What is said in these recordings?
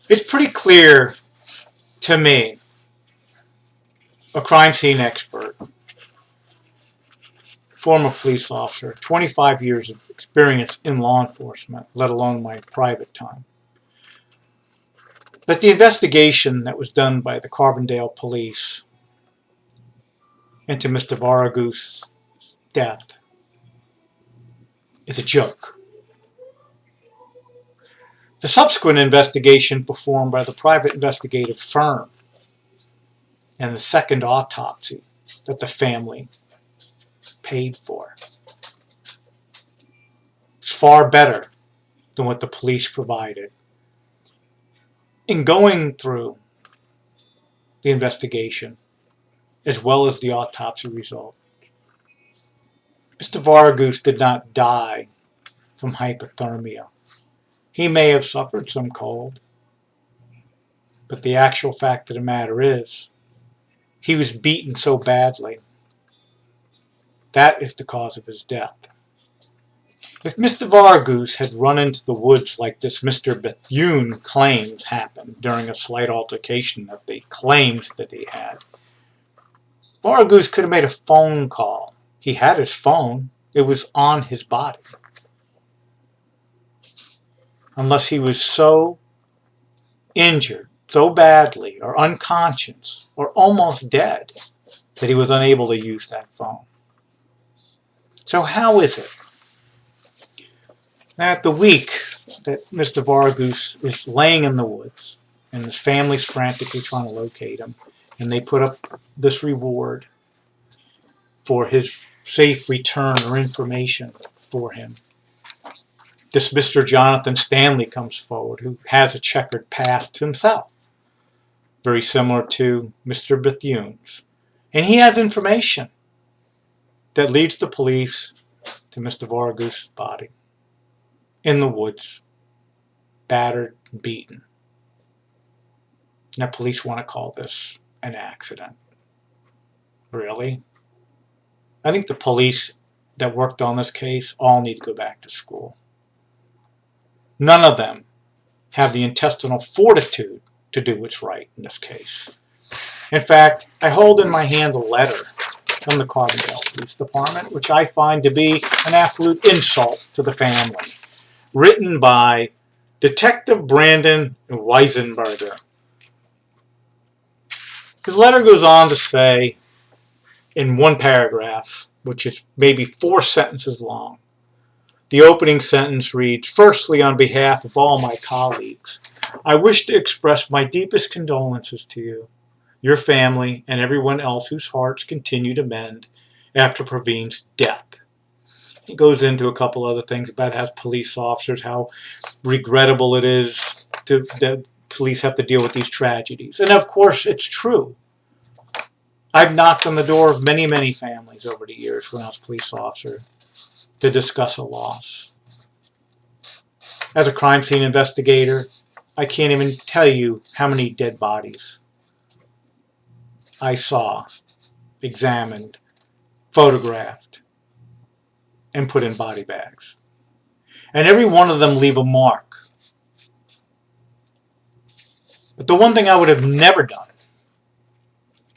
It's pretty clear to me, a crime scene expert, former police officer, 25 years of experience in law enforcement, let alone my private time, that the investigation that was done by the Carbondale Police into Mr. Varughese's death is a joke. The subsequent investigation performed by the private investigative firm and the second autopsy that the family paid for is far better than what the police provided. In going through the investigation, as well as the autopsy result, Mr. Varughese did not die from hypothermia. He may have suffered some cold, but the actual fact of the matter is, he was beaten so badly. That is the cause of his death. If Mr. Varughese had run into the woods like this Mr. Bethune claims happened during a slight altercation that he claims that he had, Varughese could have made a phone call. He had his phone. It was on his body. Unless he was so injured, so badly, or unconscious, or almost dead, that he was unable to use that phone. So how is it that the week that Mr. Varughese is laying in the woods, and his family's frantically trying to locate him, and they put up this reward for his safe return or information for him, this Mr. Jonathan Stanley comes forward, who has a checkered past himself, very similar to Mr. Bethune's. And he has information that leads the police to Mr. Varughese's body in the woods, battered and beaten. Now police want to call this an accident. Really? I think the police that worked on this case all need to go back to school. None of them have the intestinal fortitude to do what's right in this case. In fact, I hold in my hand a letter from the Carbondale Police Department, which I find to be an absolute insult to the family, written by Detective Brandon Weisenberger. His letter goes on to say, in one paragraph, which is maybe 4 sentences long, the opening sentence reads, "Firstly, on behalf of all my colleagues, I wish to express my deepest condolences to you, your family, and everyone else whose hearts continue to mend after Pravin's death." He goes into a couple other things about how police officers, how regrettable it is that police have to deal with these tragedies. And of course, it's true. I've knocked on the door of many, many families over the years when I was a police officer to discuss a loss. As a crime scene investigator, I can't even tell you how many dead bodies I saw, examined, photographed, and put in body bags. And every one of them leave a mark. But the one thing I would have never done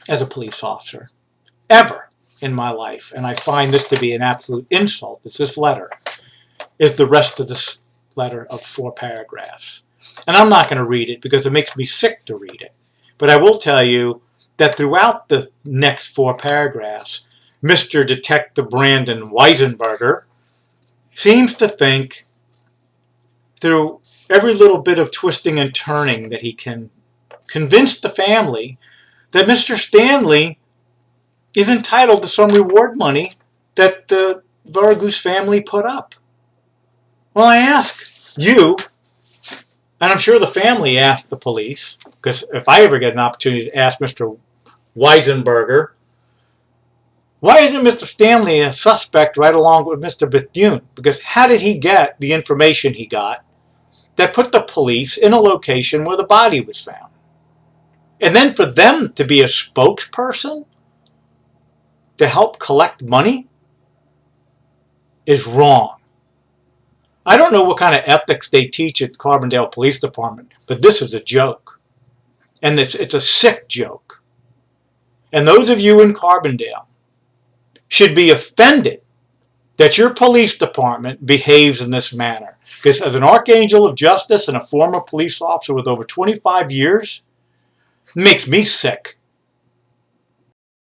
as a police officer, ever in my life, and I find this to be an absolute insult, is this letter, is the rest of this letter of 4 paragraphs. And I'm not going to read it because it makes me sick to read it. But I will tell you that throughout the next 4 paragraphs, Mr. Detective Brandon Weisenberger seems to think, through every little bit of twisting and turning that he can, convince the family that Mr. Stanley is entitled to some reward money that the Varughese family put up. Well, I ask you, and I'm sure the family asked the police, because if I ever get an opportunity to ask Mr. Weisenberger, why isn't Mr. Stanley a suspect right along with Mr. Bethune? Because how did he get the information he got that put the police in a location where the body was found? And then for them to be a spokesperson to help collect money is wrong. I don't know what kind of ethics they teach at Carbondale Police Department, but this is a joke. And it's a sick joke. And those of you in Carbondale should be offended that your police department behaves in this manner. Because as an archangel of justice and a former police officer with over 25 years, it makes me sick